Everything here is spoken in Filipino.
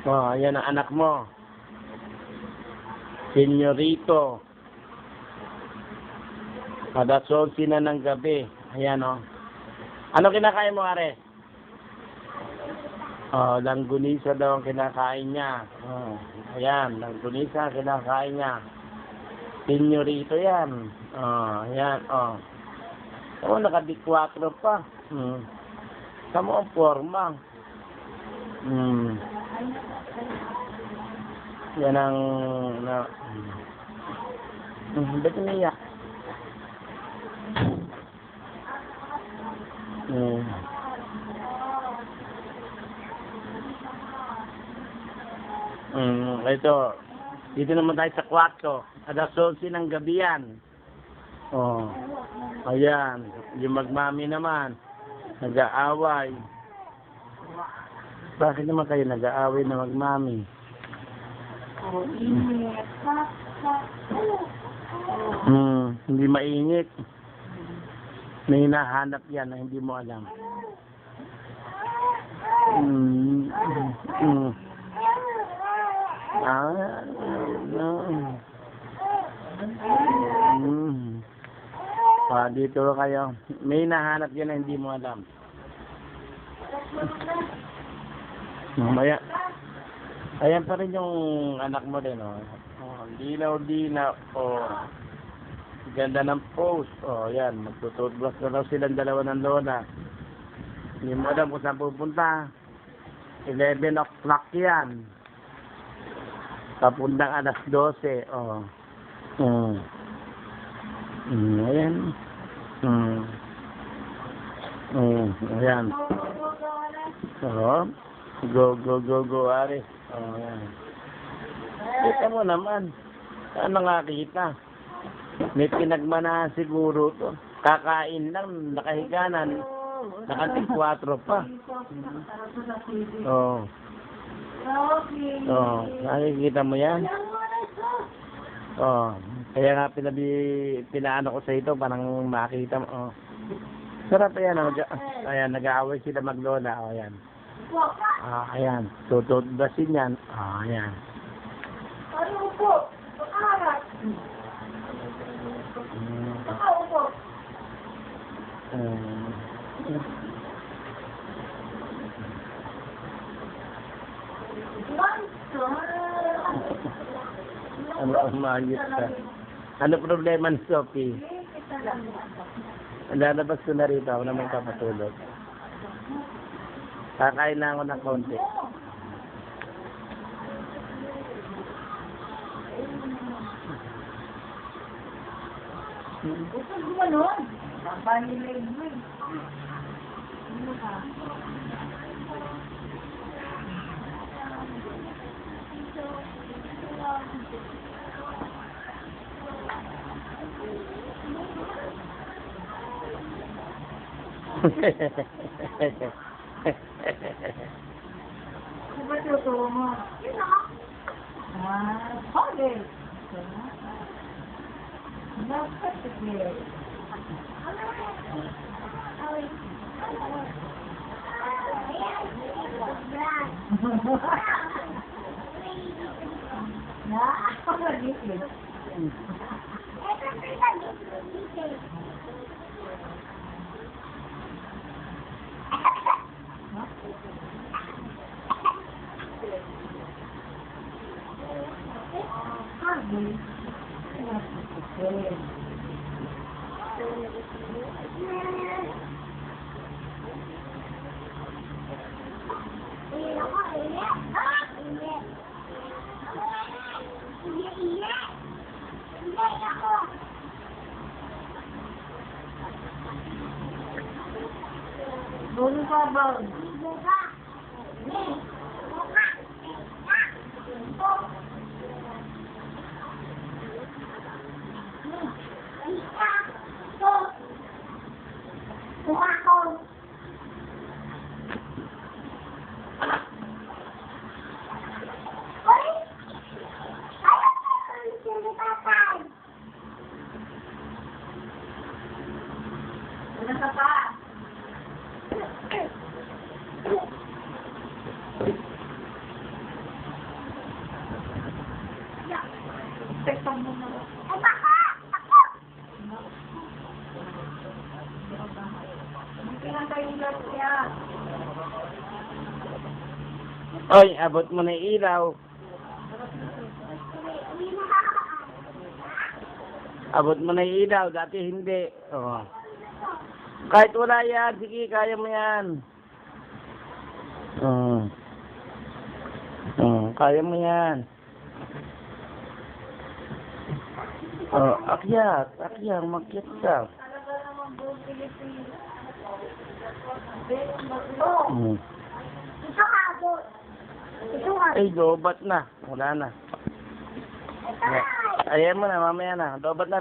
Oh, ayan ang anak mo. Senyorito. Alas 11 na ng gabi. Ayan, oh. Ano kinakain mo, Are? Oh, langgunisa daw ang kinakain niya. Oh, ayan, langgunisa kinakain niya. Senyorito yan. Oh, ayan, oh. Oh, naka-D4 pa. Tama ang forma. Yan ang ba't umiyak? Ito, dito naman tayo sa kwarto. Alas 11 ng gabi yan. Oh, ayan, yung magmami naman nag-aaway. Bakit naman kayo nag-aaway na magmami? Hindi mainit. May hinahanap yan na hindi mo alam. Dito kayo. May hinahanap yan na hindi mo alam. Mamaya. Ayan pa rin yung anak mo din, oh. Dinaw-dinaw, oh. Ganda ng post, oh, yan. Magtututbrush na daw silang dalawa ng lola. Hindi mo alam kung saan pupunta. 11 o'clock yan. Papuntang alas 12, oh. Ayan. Ayan. Oh. Go, Are. Oh, yan. Kita mo naman. Saan nakakita? May pinagmanahan siguro to. Kakain lang, nakahiganan. Naka-D4 pa. Oh. Oh, nakikita mo yan? Oh. Kaya nga pinaano ko sa ito, parang makita mo. Oh. Sarap yan. Oh. Ayan, nag-aaway sila maglola. Oh, ayan. Ayan. Tututbasin yan. Ayan. Ano po? Pakarat. Ano po? Umayos ka. Ano problema ni Sophie? Lalabas ko na rito. Ako naman kapatulog. Kakain na ako ng konti. Gusto mo nun? Papanilay mo eh. Ano ka? Ano ba tutuwa mo? Yun na. Okay. Sige. Bulu ka ba? Ano ka pa? Oy, abot mo na yung ilaw. Abot mo na yung ilaw, dati hindi. Oh. Kahit wala yan, sige, kaya mo yan. Kaya mo yan. Akyat, makyat ka. Talaga naman bubili ko yun. Ito abot. Ito abot. Ay, lobat na. Wala na. Ayan mo na, mamaya na. Lobat na.